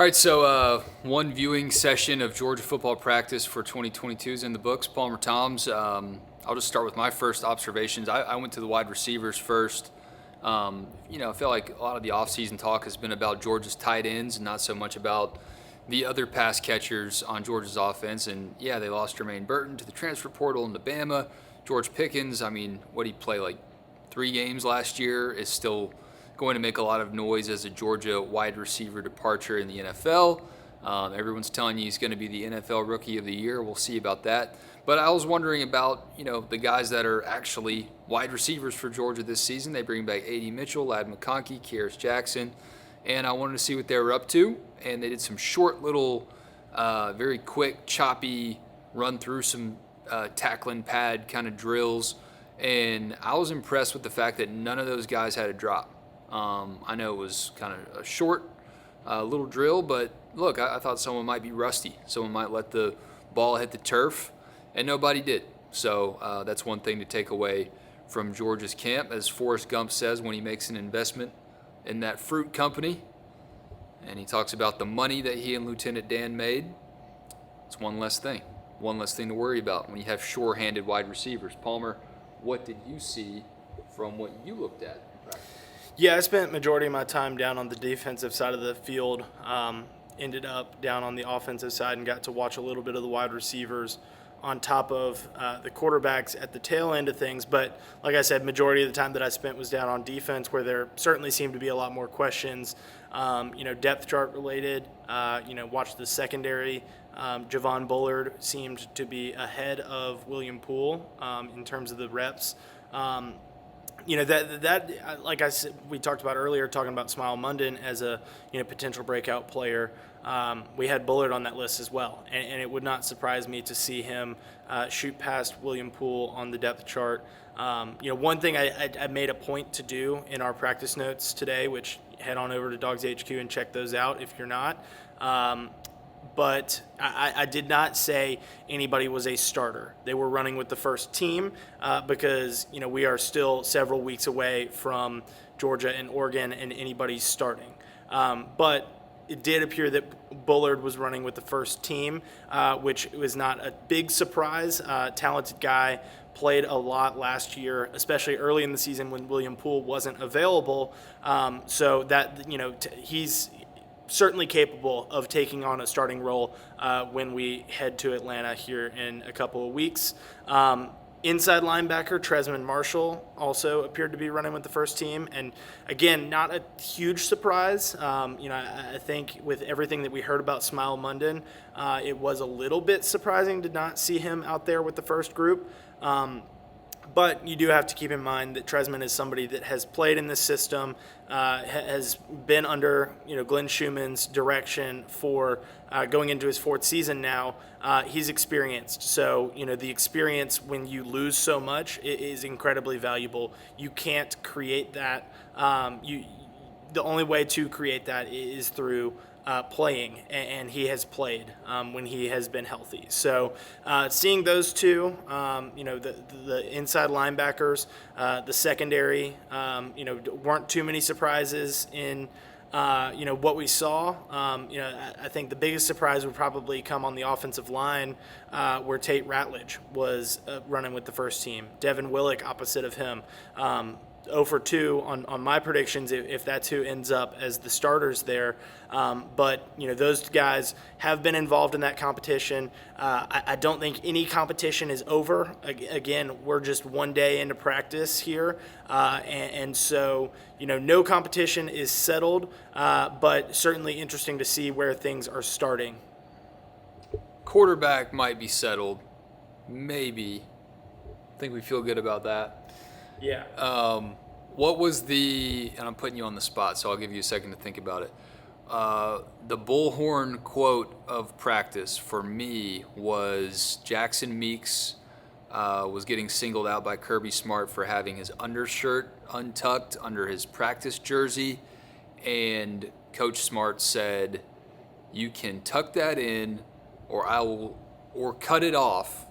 All right, so one viewing session of Georgia football practice for 2022 is in the books. Palmer Toms. I'll just start with my first observations. I went to the wide receivers first. I feel like a lot of the offseason talk has been about Georgia's tight ends and not so much about the other pass catchers on Georgia's offense. And, yeah, they lost Jermaine Burton to the transfer portal into Bama. George Pickens, what did he play, like 3 games last year, is still going to make a lot of noise as a Georgia wide receiver departure in the NFL. Everyone's telling you he's going to be the NFL Rookie of the Year. We'll see about that. But I was wondering about, the guys that are actually wide receivers for Georgia this season. They bring back A.D. Mitchell, Ladd McConkey, Kearis Jackson, and I wanted to see what they were up to. And they did some short little, very quick, choppy run through some tackling pad kind of drills. And I was impressed with the fact that none of those guys had a drop. I know it was kind of a short little drill, but look, I thought someone might be rusty. Someone might let the ball hit the turf, and nobody did. So that's one thing to take away from Georgia's camp. As Forrest Gump says when he makes an investment in that fruit company, and he talks about the money that he and Lieutenant Dan made, it's one less thing to worry about when you have sure-handed wide receivers. Palmer, what did you see from what you looked at in practice? Yeah, I spent majority of my time down on the defensive side of the field, ended up down on the offensive side and got to watch a little bit of the wide receivers on top of the quarterbacks at the tail end of things. But like I said, majority of the time that I spent was down on defense, where there certainly seemed to be a lot more questions, depth chart related, watched the secondary. Javon Bullard seemed to be ahead of William Poole in terms of the reps. That like I said, we talked about earlier, talking about Smile Munden as a potential breakout player. We had Bullard on that list as well, and it would not surprise me to see him shoot past William Poole on the depth chart. One thing I made a point to do in our practice notes today, which head on over to DawgsHQ and check those out if you're not. But I did not say anybody was a starter. They were running with the first team because, we are still several weeks away from Georgia and Oregon and anybody starting. But it did appear that Bullard was running with the first team, which was not a big surprise. Talented guy, played a lot last year, especially early in the season when William Poole wasn't available. So that, he's certainly capable of taking on a starting role when we head to Atlanta here in a couple of weeks. Inside linebacker Tresman Marshall also appeared to be running with the first team, and again, not a huge surprise. I think with everything that we heard about Smile Munden, it was a little bit surprising to not see him out there with the first group. But you do have to keep in mind that Tresman is somebody that has played in this system, has been under Glenn Schumann's direction for going into his 4th season now. He's experienced, so the experience when you lose so much is incredibly valuable. You can't create that. The only way to create that is through playing, and he has played when he has been healthy. So seeing those two, the inside linebackers, the secondary, weren't too many surprises in what we saw. I think the biggest surprise would probably come on the offensive line, where Tate Ratledge was running with the first team. Devin Willick opposite of him. 0 for 2 on my predictions if that's who ends up as the starters there. But those guys have been involved in that competition. I don't think any competition is over. Again, we're just one day into practice here. And so, no competition is settled, but certainly interesting to see where things are starting. Quarterback might be settled. Maybe. I think we feel good about that. Yeah. What was and I'm putting you on the spot, so I'll give you a second to think about it. The bullhorn quote of practice for me was Jackson Meeks was getting singled out by Kirby Smart for having his undershirt untucked under his practice jersey, and Coach Smart said, "You can tuck that in, or cut it off,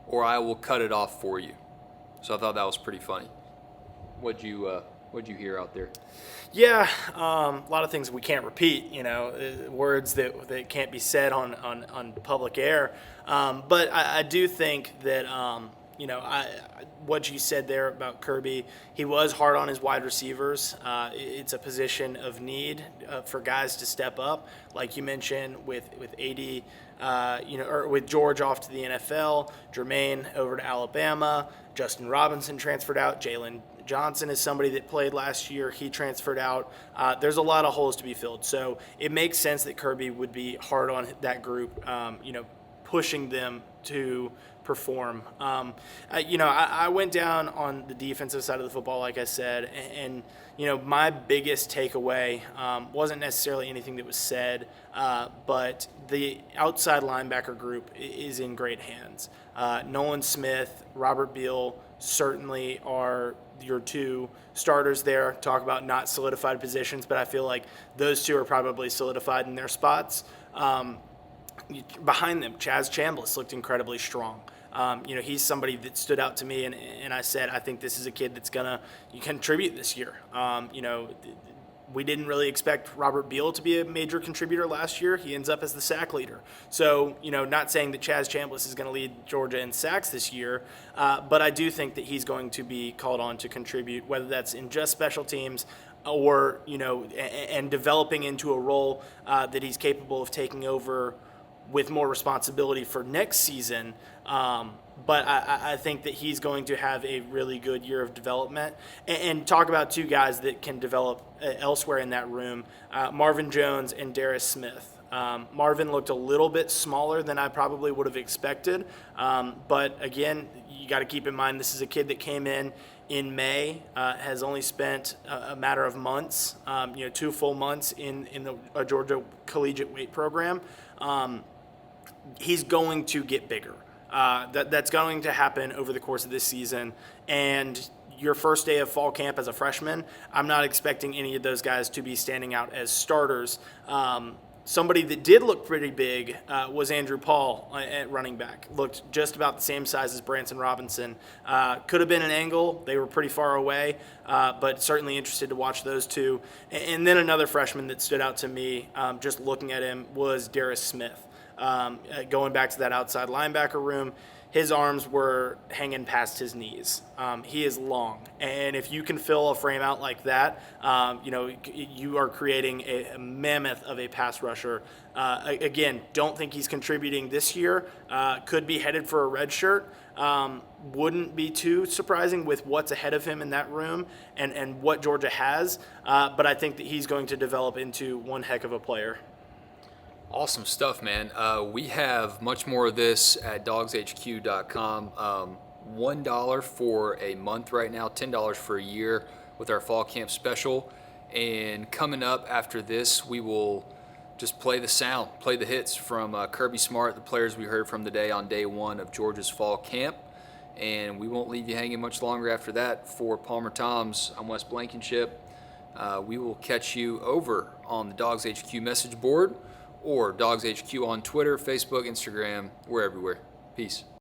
or I will cut it off for you." So I thought that was pretty funny. What'd you What'd you hear out there? Yeah, a lot of things we can't repeat, words that can't be said on public air. But I do think that, what you said there about Kirby, he was hard on his wide receivers. It's a position of need for guys to step up, like you mentioned with AD, or with George off to the NFL, Jermaine over to Alabama, Justin Robinson transferred out, Jalen Johnson is somebody that played last year. He transferred out. There's a lot of holes to be filled. So it makes sense that Kirby would be hard on that group, pushing them to perform. I went down on the defensive side of the football, like I said, and my biggest takeaway wasn't necessarily anything that was said, but the outside linebacker group is in great hands. Nolan Smith, Robert Beal certainly are your two starters there. Talk about not solidified positions, but I feel like those two are probably solidified in their spots. Behind them, Chaz Chambliss looked incredibly strong. He's somebody that stood out to me, and I said, I think this is a kid that's going to contribute this year. We didn't really expect Robert Beal to be a major contributor last year. He ends up as the sack leader. So, not saying that Chaz Chambliss is going to lead Georgia in sacks this year, but I do think that he's going to be called on to contribute, whether that's in just special teams or, and developing into a role that he's capable of taking over with more responsibility for next season. But I think that he's going to have a really good year of development. And talk about two guys that can develop elsewhere in that room, Marvin Jones and Darris Smith. Marvin looked a little bit smaller than I probably would have expected. But again, you got to keep in mind this is a kid that came in May, has only spent a matter of months, 2 full months in the Georgia collegiate weight program. He's going to get bigger. That's going to happen over the course of this season. And your first day of fall camp as a freshman, I'm not expecting any of those guys to be standing out as starters. Somebody that did look pretty big was Andrew Paul at running back. Looked just about the same size as Branson Robinson. Could have been an angle. They were pretty far away, but certainly interested to watch those two. And then another freshman that stood out to me, just looking at him, was Darris Smith. Going back to that outside linebacker room, his arms were hanging past his knees. He is long, and if you can fill a frame out like that, you are creating a mammoth of a pass rusher. Again, don't think he's contributing this year. Could be headed for a red shirt. Wouldn't be too surprising with what's ahead of him in that room and what Georgia has, but I think that he's going to develop into one heck of a player. Awesome stuff, man. We have much more of this at DawgsHQ.com. $1 for a month right now, $10 for a year with our fall camp special. And coming up after this, we will just play the sound, play the hits from Kirby Smart, the players we heard from today on day one of Georgia's fall camp. And we won't leave you hanging much longer after that. For Palmer Toms, I'm Wes Blankenship. We will catch you over on the DawgsHQ message board, or DawgsHQ on Twitter, Facebook, Instagram. We're everywhere. Peace.